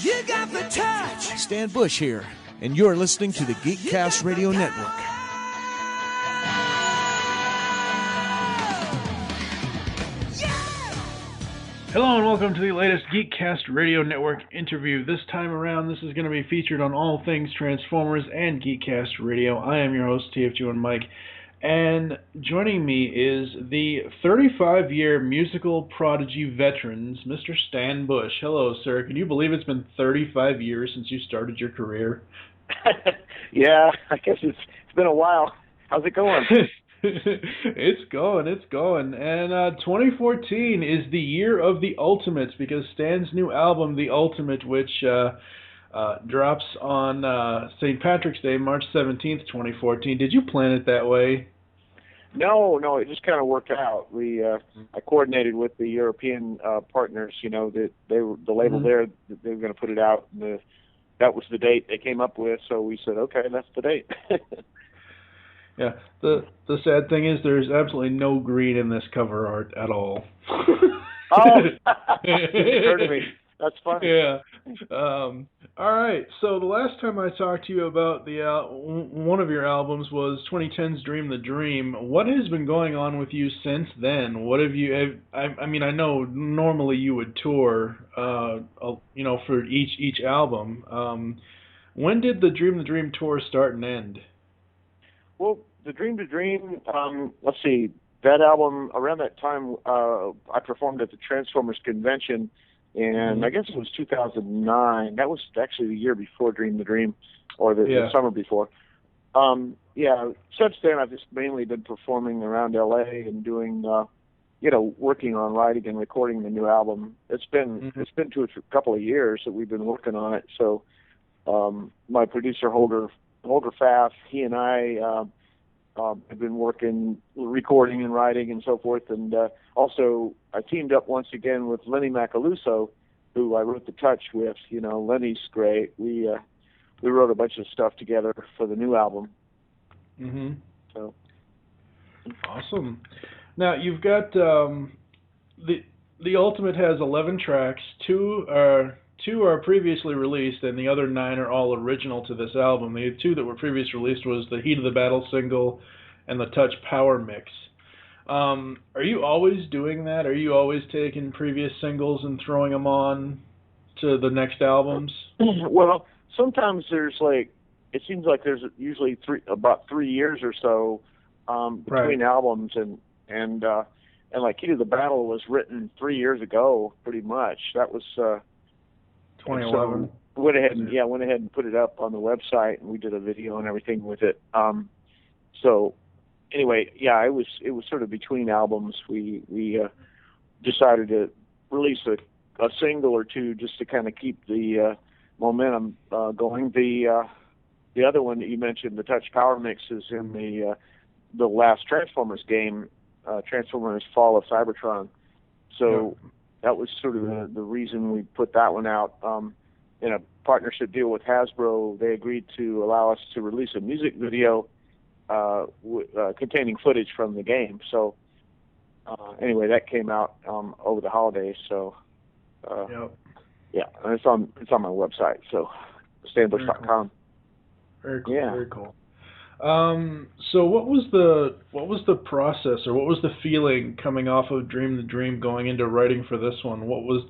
You got the touch. Stan Bush here, and you're listening to the Geekcast Radio Network. Hello and welcome to the latest Geekcast Radio Network interview. This time around, this is going to be featured on all things Transformers and Geekcast Radio. I am your host, TFG1 Mike, and joining me is the 35-year musical prodigy veterans, Mr. Stan Bush. Hello, sir. Can you believe it's been 35 years since you started your career? Yeah, I guess it's been a while. How's it going? It's going. And 2014 is the year of the Ultimates, because Stan's new album, The Ultimate, which drops on St. Patrick's Day, March 17th, 2014. Did you plan it that way? No, it just kind of worked out. I coordinated with the European partners, that the label there, they were going to put it out, and that was the date they came up with, so we said, okay, that's the date. Yeah, the sad thing is there's absolutely no green in this cover art at all. Oh, it occurred to me. That's funny. Yeah. All right. So the last time I talked to you about the one of your albums was 2010's Dream the Dream. What has been going on with you since then? What have you? I mean, I know normally you would tour, for each album. When did the Dream tour start and end? Well, the Dream to Dream, let's see, that album, around that time, I performed at the Transformers convention, and I guess it was 2009. That was actually the year before Dream to Dream, or the summer before. Since then I've just mainly been performing around L.A. and doing, working on writing and recording the new album. It's been a couple of years that we've been working on it, so my producer, Holger Pfaff, he and I have been working, recording and writing and so forth. And also, I teamed up once again with Lenny Macaluso, who I wrote The Touch with. Lenny's great. We wrote a bunch of stuff together for the new album. Mm-hmm. So awesome. Now you've got the Ultimate has 11 tracks. Two are previously released, and the other 9 are all original to this album. The 2 that were previously released was the Heat of the Battle single and the Touch Power Mix. Are you always doing that? Are you always taking previous singles and throwing them on to the next albums? Well, sometimes it seems like there's usually about 3 years or so between albums, and like Heat of the Battle was written 3 years ago, pretty much. That was 2011. So went ahead and put it up on the website, and we did a video and everything with it. So anyway, it was sort of between albums. We decided to release a single or two just to kind of keep the momentum going. The other one that you mentioned, the Touch Power Mix, is in the last Transformers game, Transformers Fall of Cybertron. So. Yeah. That was sort of the reason we put that one out. In a partnership deal with Hasbro, they agreed to allow us to release a music video containing footage from the game. So anyway, that came out over the holidays. So and it's on my website. So stanbush.com. Very cool. Yeah. Very cool. So what was the process, or what was the feeling coming off of Dream the Dream going into writing for this one? What was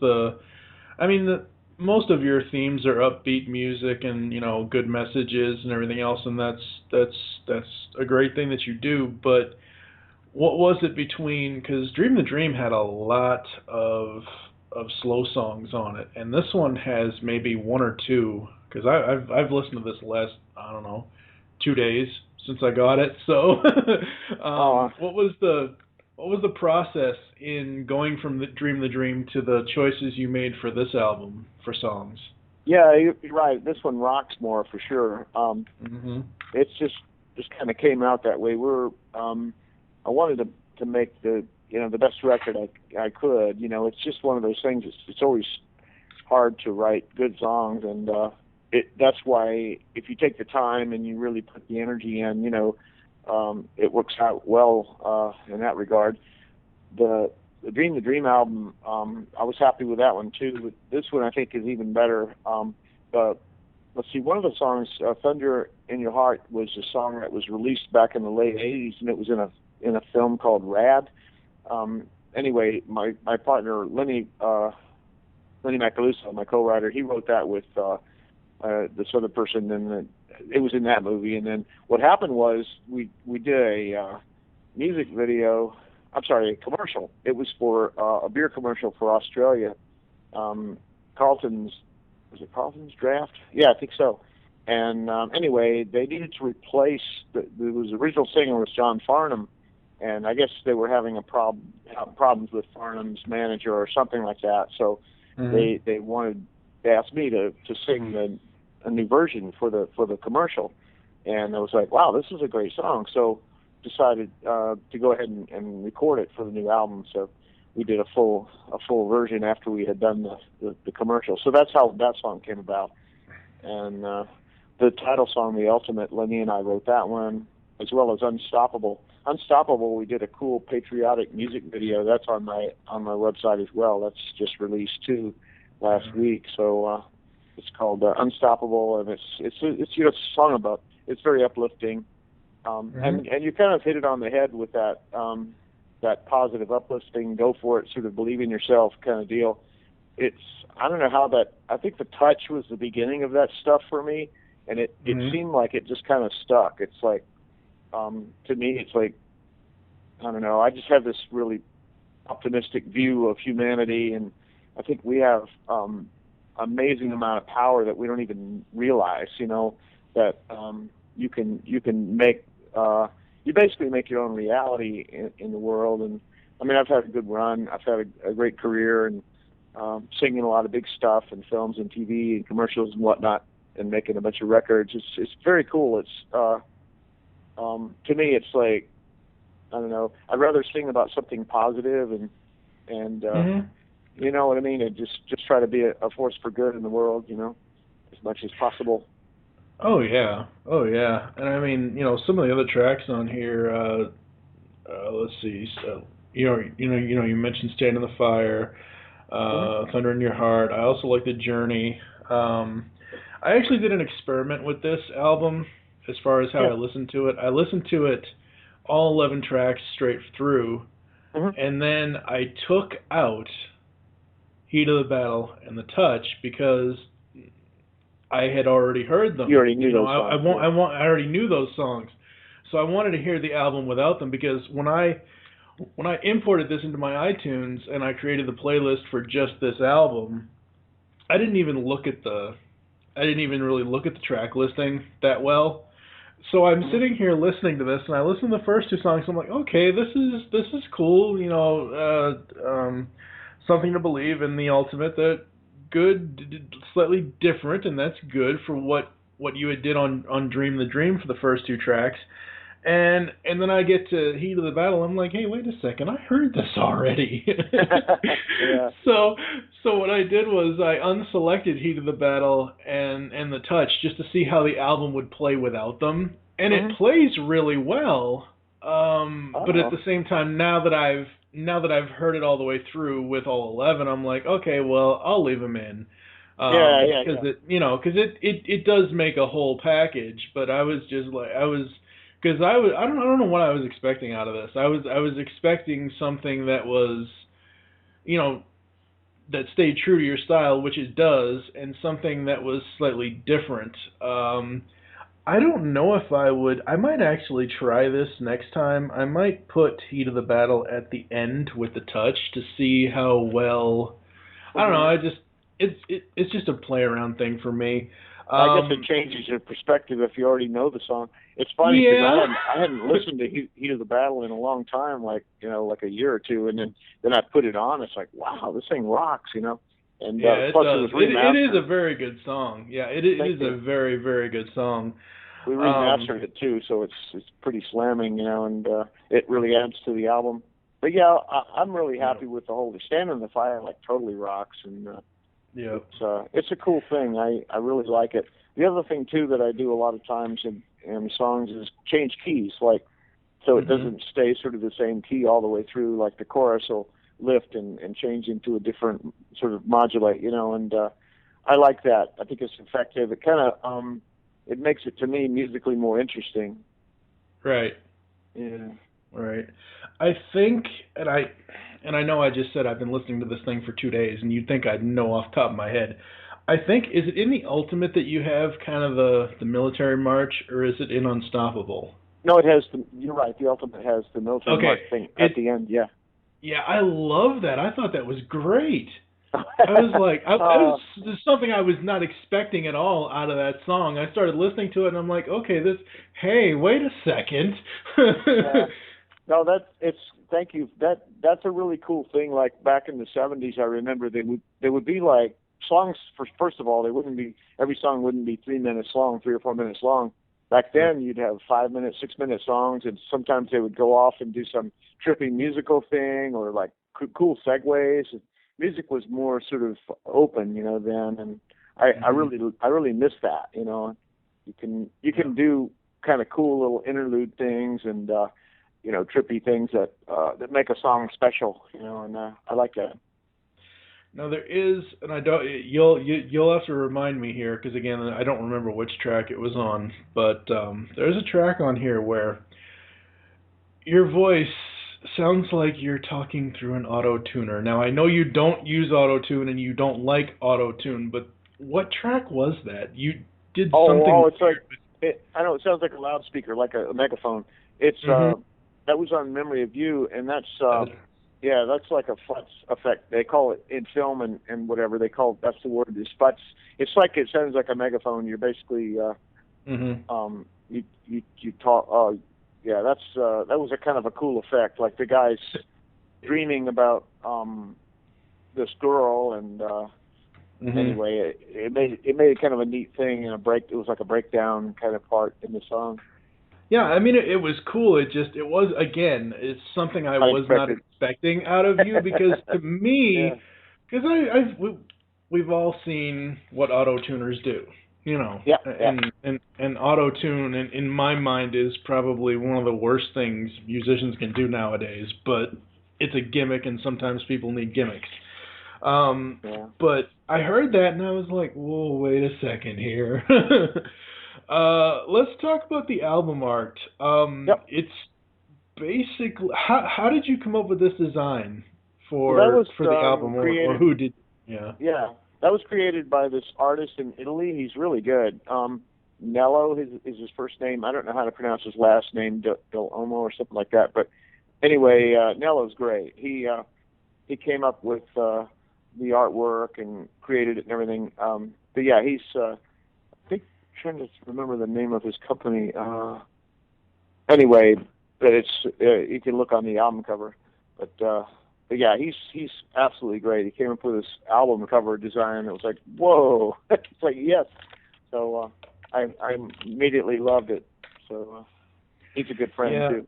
most of your themes are upbeat music and, good messages and everything else, and that's a great thing that you do, but what was it because Dream the Dream had a lot of slow songs on it, and this one has maybe 1 or 2, because I've listened to this last, 2 days since I got it. So, what was the process in going from the Dream to the choices you made for this album for songs? Yeah, you're right. This one rocks more for sure. It's just kind of came out that way. I wanted to make the best record I could. It's just one of those things. It's always hard to write good songs, and that's why if you take the time and you really put the energy in, it works out well in that regard. The the Dream album, I was happy with that one too. But this one I think is even better. Let's see, one of the songs, "Thunder in Your Heart," was a song that was released back in the late '80s, and it was in a film called Rad. Anyway, my partner Lenny Macaluso, my co-writer, he wrote that with this other person, and it was in that movie. And then what happened was we did a music video. I'm sorry, a commercial. It was for a beer commercial for Australia. Carlton's, was it Carlton's Draft? Yeah, I think so. And anyway, they needed to replace the original singer was John Farnham, and I guess they were having problems with Farnham's manager or something like that. So they asked me to sing a new version for the commercial, and I was like, wow, this is a great song. So decided to go ahead and record it for the new album. So we did a full version after we had done the commercial. So that's how that song came about. And the title song, The Ultimate, Lenny and I wrote that one, as well as Unstoppable. Unstoppable, we did a cool patriotic music video. That's on my website as well. That's just released too last week. So it's called Unstoppable, and it's a song about, it's very uplifting. And you kind of hit it on the head with that positive, uplifting, go for it, sort of believe in yourself kind of deal. I don't know how I think the touch was the beginning of that stuff for me, and it seemed like it just kind of stuck. It's like, to me, it's like, I don't know, I just have this really optimistic view of humanity, and I think we have amazing amount of power that we don't even realize, that you can make, you basically make your own reality in the world. And I mean, I've had a good run. I've had a great career, and singing a lot of big stuff and films and TV and commercials and whatnot, and making a bunch of records. It's very cool. It's to me, it's like, I don't know, I'd rather sing about something positive and you know what I mean, and just try to be a force for good in the world, as much as possible. Oh yeah. And I mean, some of the other tracks on here. Let's see. So, you mentioned "Stand in the Fire," "Thunder in Your Heart." I also like "The Journey." I actually did an experiment with this album as far as how I listened to it. I listened to it all 11 tracks straight through, and then I took out "Heat of the Battle" and "The Touch" because I had already heard them. You already knew those songs. I already knew those songs, so I wanted to hear the album without them, because when I imported this into my iTunes and I created the playlist for just this album, I didn't even really look at the track listing that well. So I'm sitting here listening to this, and I listen to the first two songs. I'm like, okay, this is cool. Something to Believe in, The Ultimate, that good, slightly different, and that's good for what you had did on Dream the Dream for the first two tracks. And then I get to Heat of the Battle. I'm like, hey, wait a second, I heard this already. Yeah. So what I did was I unselected Heat of the Battle and The Touch just to see how the album would play without them, and it plays really well. But at the same time, now that I've heard it all the way through with all 11, I'm like, okay, well, I'll leave them in. Because it does make a whole package. But I was just like, because I don't know what I was expecting out of this. I was expecting something that was, that stayed true to your style, which it does, and something that was slightly different. I don't know if I might actually try this next time. I might put Heat of the Battle at the end with The Touch to see how well, I don't know, it's just a play around thing for me. I guess it changes your perspective if you already know the song. It's funny because I hadn't listened to Heat of the Battle in a long time, like a year or two, and then I put it on. It's like, wow, this thing rocks, And yeah, plus it does. It was remastered. It is a very good song. Yeah, it is a very, very good song. We remastered it too, so it's pretty slamming, and it really adds to the album. But yeah, I'm really happy with the whole Stand in the Fire. Like, totally rocks, and it's a cool thing. I really like it. The other thing too that I do a lot of times in songs is change keys, like, so it doesn't stay sort of the same key all the way through. Like the chorus will lift and change into a different sort of modulate, and I like that. I think it's effective. It kind of it makes it, to me, musically more interesting. Right. Yeah. Right. I think, and I know I just said I've been listening to this thing for 2 days, and you'd think I'd know off the top of my head. I think, is it in the Ultimate that you have kind of the military march, or is it in Unstoppable? No, it has. You're right. The Ultimate has the military march thing at the end. Yeah. Yeah, I love that. I thought that was great. I was like, there's something I was not expecting at all out of that song. I started listening to it, and I'm like, okay, hey, wait a second. Yeah. No, thank you. That's a really cool thing. Like back in the 70s, I remember they would be like songs. First of all, every song wouldn't be 3 minutes long, 3 or 4 minutes long. Back then, you'd have 5-minute, 6-minute songs, and sometimes they would go off and do some trippy musical thing or like cool segues. Music was more sort of open, then, and I really miss that. You can do kind of cool little interlude things and trippy things that make a song special, and I like that. Now there is, and I don't. You'll have to remind me here because again, I don't remember which track it was on, but there's a track on here where your voice sounds like you're talking through an auto-tuner. Now, I know you don't use auto-tune and you don't like auto-tune, but what track was that? You did something... Oh, it's like... I know, it sounds like a loudspeaker, like a megaphone. It's that was on Memory of You, and that's... that's like a futz effect. They call it in film and whatever. That's the word, is futz. It's like, it sounds like a megaphone. You're basically... You talk... Yeah, that was a kind of a cool effect. Like the guy's dreaming about this girl, and anyway, it made it kind of a neat thing and it was like a breakdown kind of part in the song. Yeah, I mean it was cool. It's something I was not expecting out of you because to me, because we've all seen what auto-tuners do. And auto-tune, in my mind, is probably one of the worst things musicians can do nowadays, but it's a gimmick, and sometimes people need gimmicks. But I heard that, and I was like, whoa, wait a second here. Let's talk about the album art. It's basically, how did you come up with this design for the album, or who did? Yeah. That was created by this artist in Italy. He's really good. Nello is his first name. I don't know how to pronounce his last name, Del Omo or something like that. But anyway, Nello's great. He came up with the artwork and created it and everything. But yeah, he's I think I'm trying to remember the name of his company. Anyway, but it's you can look on the album cover. But yeah, he's absolutely great. He came up with this album cover design. It was like, whoa! It's like, yes. So I immediately loved it. So he's a good friend too.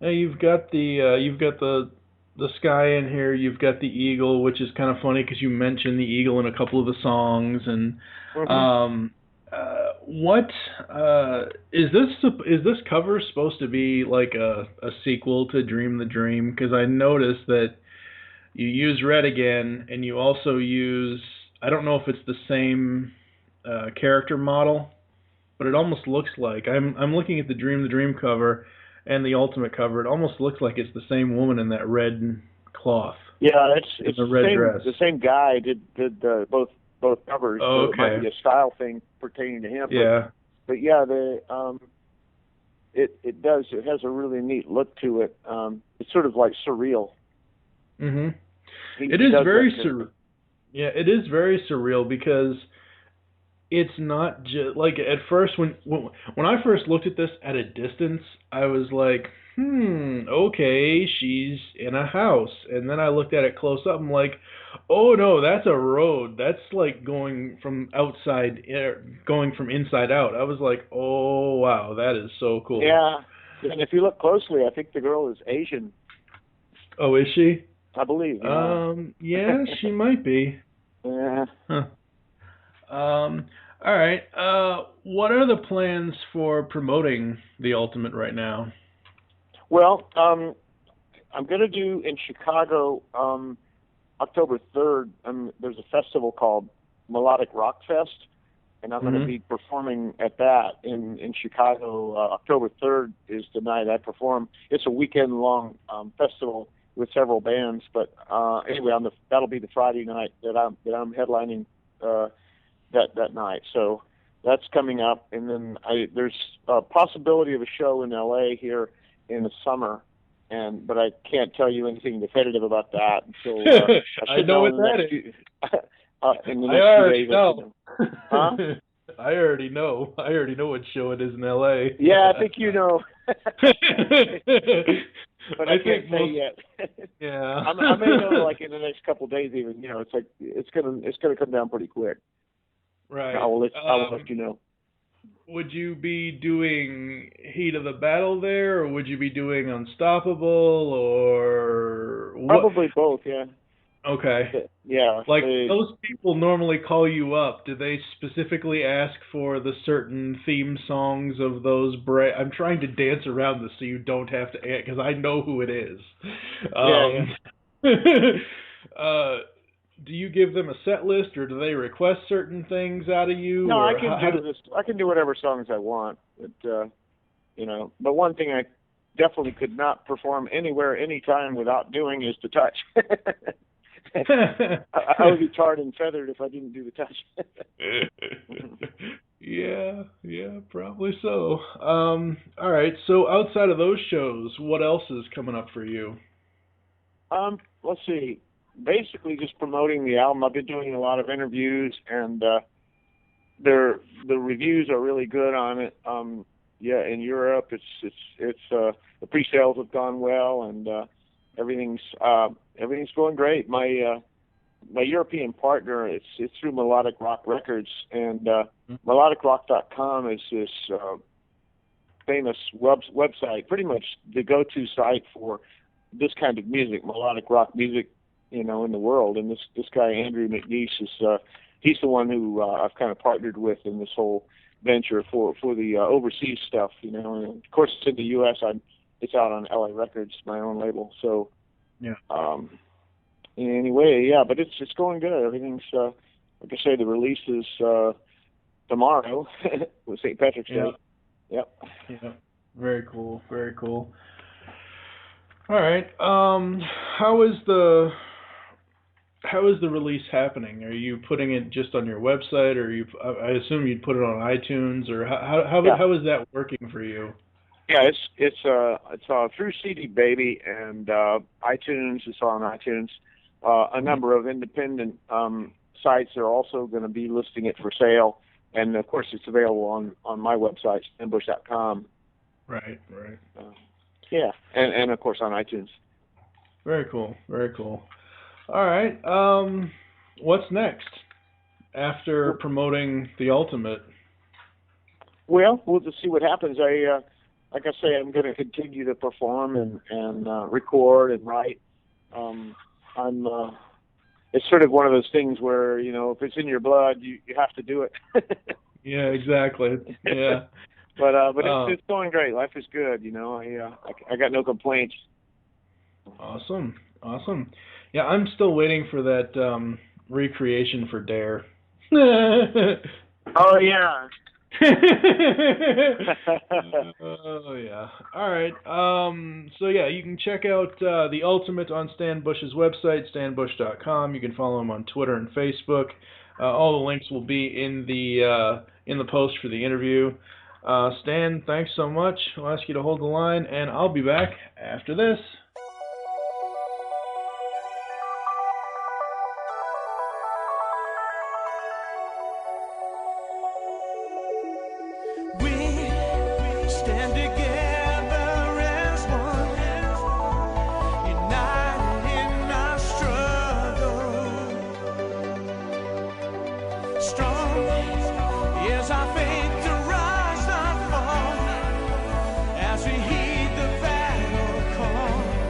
Now you've got the sky in here. You've got the eagle, which is kind of funny because you mentioned the eagle in a couple of the songs. And what is this cover supposed to be like a sequel to Dream the Dream? Because I noticed that you use red again, and you also use, I don't know if it's the same character model, but it almost looks like, I'm looking at the Dream cover and the Ultimate cover. It almost looks like it's the same woman in that red cloth. Yeah, it's the red dress. The same guy did both covers. Oh, so it might be a style thing pertaining to him. Yeah. But yeah, it does. It has a really neat look to it. It's sort of like surreal. It is very surreal. Yeah, it is very surreal because it's not just like at first when I first looked at this at a distance, I was like, okay, she's in a house. And then I looked at it close up, I'm like, oh no, that's a road. That's like going from inside out. I was like, oh wow, that is so cool. Yeah, and if you look closely, I think the girl is Asian. Oh, is she? I believe. Yeah, she might be. Yeah. Huh. All right. What are the plans for promoting the Ultimate right now? Well, I'm going to do in Chicago October 3rd. There's a festival called Melodic Rock Fest, and I'm going to be performing at that in Chicago. October 3rd is the night I perform. It's a weekend-long festival with several bands, but anyway, that'll be the Friday night that I'm headlining that night. So that's coming up, and then there's a possibility of a show in LA here in the summer, but I can't tell you anything definitive about that until I know what that is. In the next few days. Know. Huh? I already know. I already know what show it is in LA. Yeah, I think you know. But I can't say yet. Yeah. I may know like in the next couple of days even. You know, it's like it's gonna come down pretty quick. Right. I will let you know. Would you be doing Heat of the Battle there, or would you be doing Unstoppable, or what? Probably both, yeah. Okay. Yeah. Like, those people normally call you up. Do they specifically ask for the certain theme songs of those? I'm trying to dance around this so you don't have to, because I know who it is. Do you give them a set list, or do they request certain things out of you? No, I can do whatever songs I want. But but one thing I definitely could not perform anywhere, anytime without doing is the touch. I would be tarred and feathered if I didn't do the touch. Yeah, probably so. All right, so outside of those shows, what else is coming up for you? Let's see. Basically, just promoting the album. I've been doing a lot of interviews, and the reviews are really good on it. In Europe, it's the pre-sales have gone well, and everything's going great. My European partner, it's through Melodic Rock Records, and melodicrock.com is this famous website, pretty much the go-to site for this kind of music, melodic rock music, in the world. And this guy Andrew McNeice is he's the one who I've kind of partnered with in this whole venture for the overseas stuff. And of course it's in the U.S. It's out on LA Records, my own label. So yeah. Anyway, but it's going good. Everything's like I say, the release is tomorrow with St. Patrick's Day. Yep. Yeah. Very cool. Very cool. All right. How is the release happening? Are you putting it just on your website, or I assume you'd put it on iTunes, or how is that working for you? Yeah, it's through CD Baby and iTunes. It's on iTunes. A number of independent sites are also going to be listing it for sale, and of course it's available on my website, stanbush.com. Right. Yeah, and of course on iTunes. Very cool. Very cool. All right. What's next after promoting the Ultimate? Well, we'll just see what happens. Like I say, I'm going to continue to perform and record and write. It's sort of one of those things where, if it's in your blood, you have to do it. Yeah, exactly. Yeah. But it's going great. Life is good. I got no complaints. Awesome. Yeah, I'm still waiting for that recreation for Dare. Oh yeah. Oh yeah. All right. So yeah, you can check out the Ultimate on Stan Bush's website, stanbush.com. You can follow him on Twitter and Facebook. All the links will be in the post for the interview. Stan, thanks so much. I'll ask you to hold the line, and I'll be back after this. As we heed the battle call.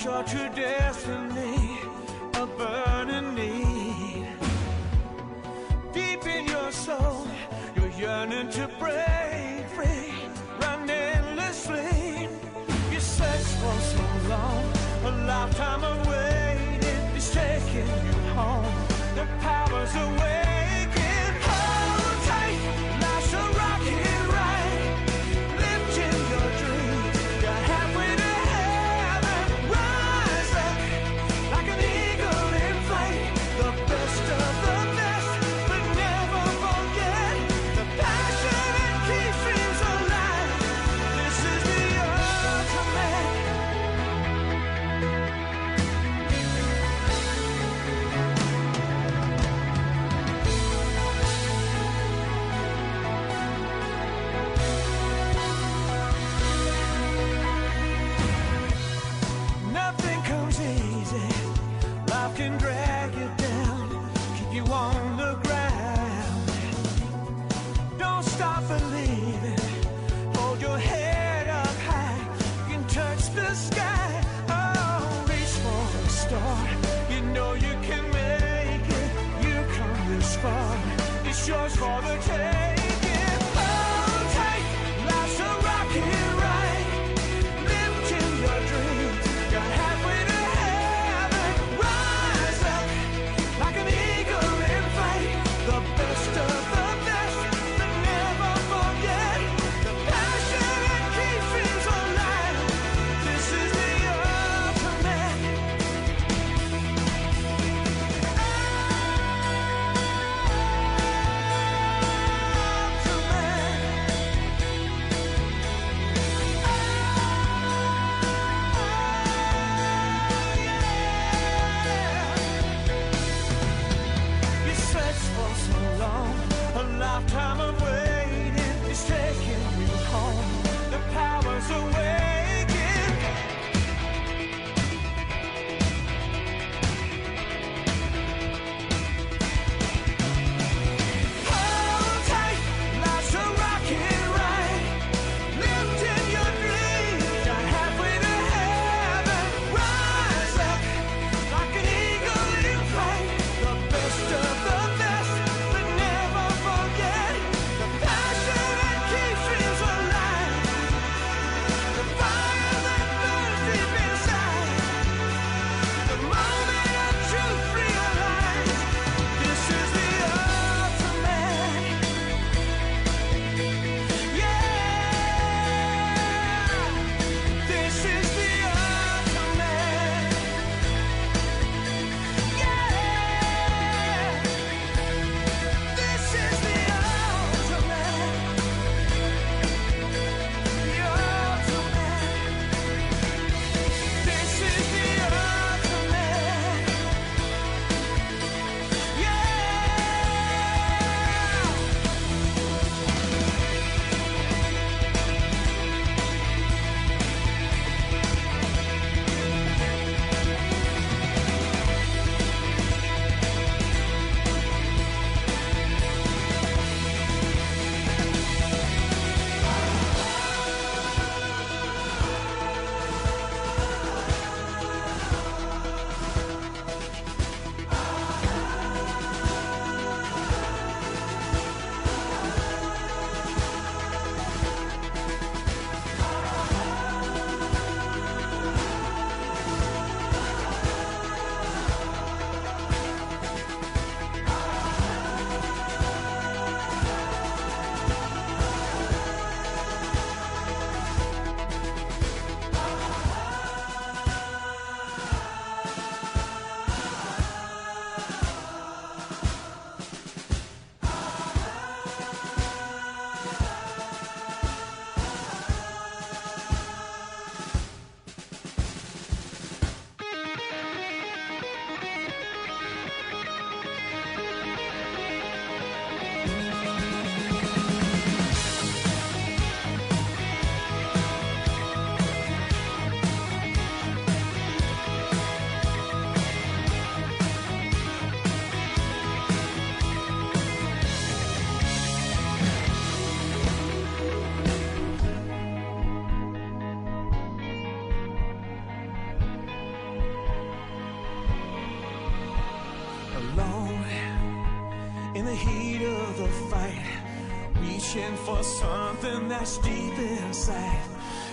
your true destiny, a burning need. Deep in your soul, you're yearning to break free, run endlessly. You search for so long, a lifetime of waiting is taking you home. The power's awakening. Hold tight, life's a rocket ride, lifting your dreams. You're halfway to heaven. Rise up like an eagle in flight, the best of the best, but never forget the passion that keeps dreams alive. This is the ultimate. Nothing comes easy. Life can drag you down, keep you on the ground. Don't stop believing. Hold your head up high. You can touch the sky. Oh, reach for the star. You know you can make it. You come this far. It's yours for the taking. Hold tight. Life's a rocket ride, lifting your dreams. You're halfway to heaven. Rise up like an eagle in flight, the best of the best, but never forget the passion that keeps dreams alive. This is the ultimate. You search for so long, a lifetime of waiting is taking you home. The power's awakening. Hold tight, life's a rocket ride, lifting your dreams. You're halfway to heaven. Rise up like an eagle in flight, the best of the best, but never forget the passion that keeps dreams alive. The the heat of the fight, reaching for something that's deep inside.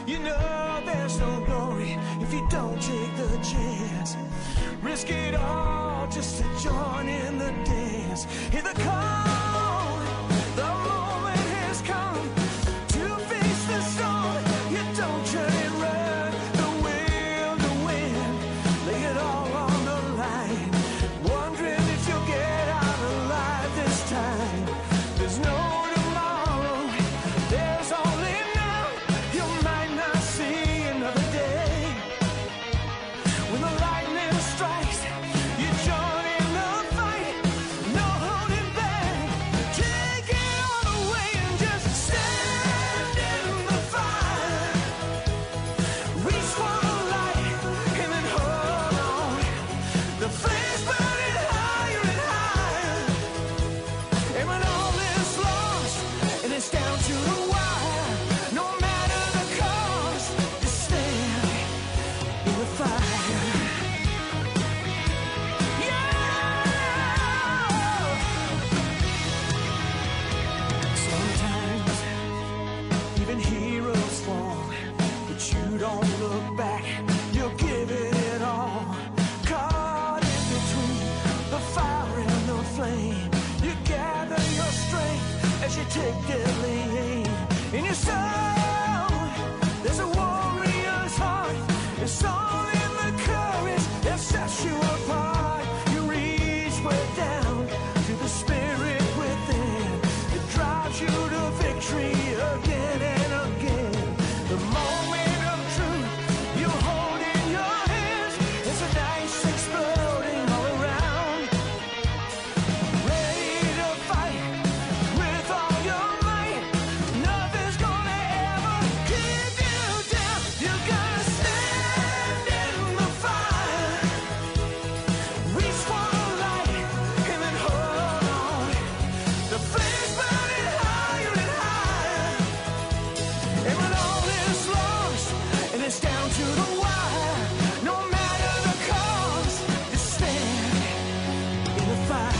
You know there's no glory if you don't take the chance. Risk it all just to join in the dance. Hear the call, the moment has come to face the storm. You don't turn and run, the will to win. Lay it all on the line, wondering if you'll get out alive this time. There's no tomorrow, there's only now. You might not see another day. When the lightning strikes, you join in the fight. No holding back, take it all away and just stand in the fire. Reach for the light and then hold on. The flames burning higher and higher. And when all is lost and it's down to the wire, no matter the cost, you stand in the fire. Yeah! Sometimes even heroes fall, but you don't look back, you'll give it all. Caught in between the fire and the flame, you gather your strength as you take deadly aim. In your soul, there's a warrior's heart. It's all in the courage that sets you apart. You reach way down to the spirit within. It drives you to victory again and again. The moment of truth you hold in your hands. It's a dice exploding all around. Ready to fight with all your might. Nothing's gonna ever keep you down. You gotta stand in the fire. Reach for the light and then hold on. The flames burning higher and higher. And when all is lost and it's down to the wire, no matter the cost, you stand in the fire.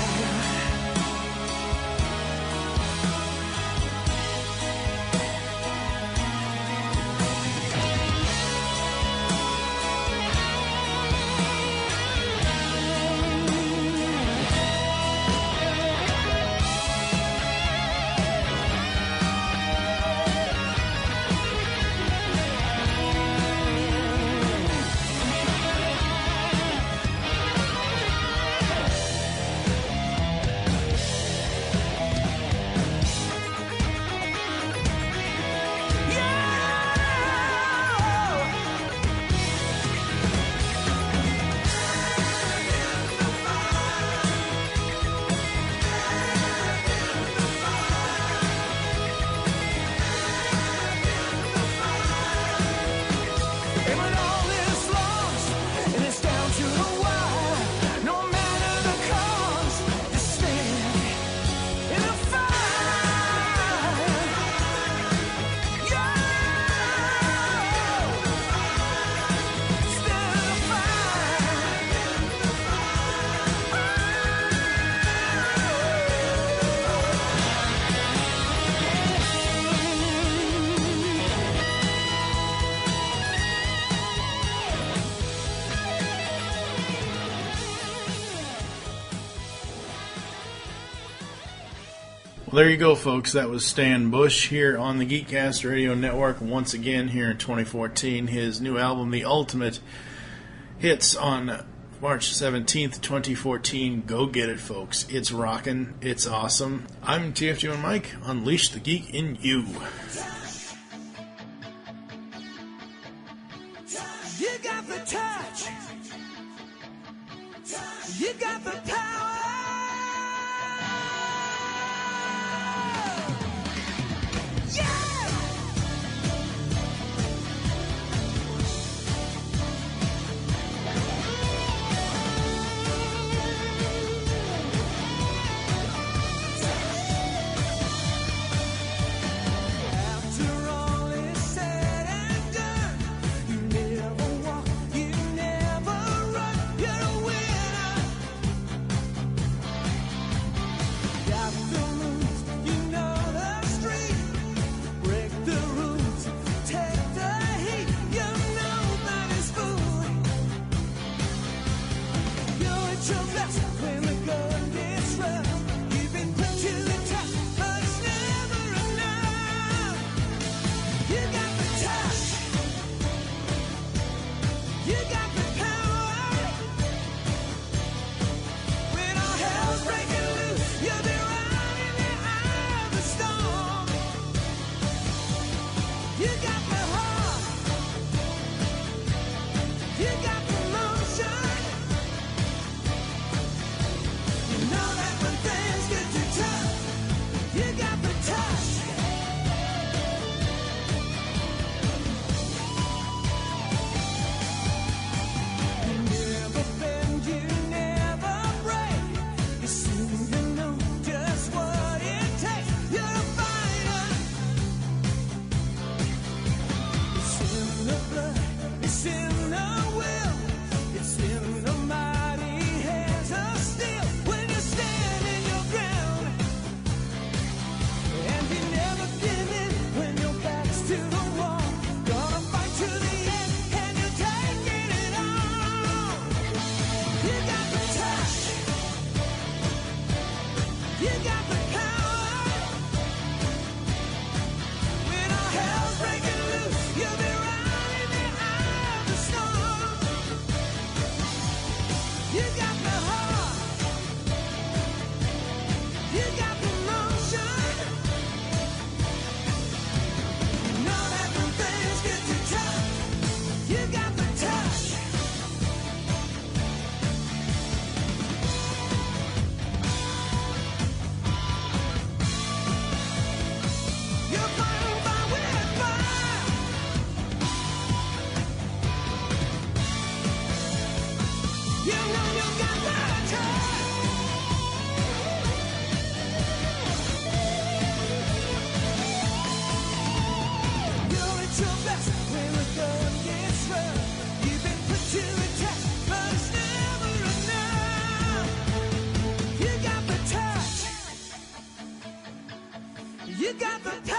And when all is lost and it's down to the wire, no matter the cost, you stand in the fire. Yeah! Stand in the Well, there you go, folks. That was Stan Bush here on the Geekcast Radio Network once again here in 2014. His new album, The Ultimate, hits on March 17th, 2014. Go get it, folks. It's rockin'. It's awesome. I'm TFG and Mike. Unleash the geek in you. You got the touch. You got the power. Yeah! After all is said and done, you never walk, you never run. You're a winner. You got the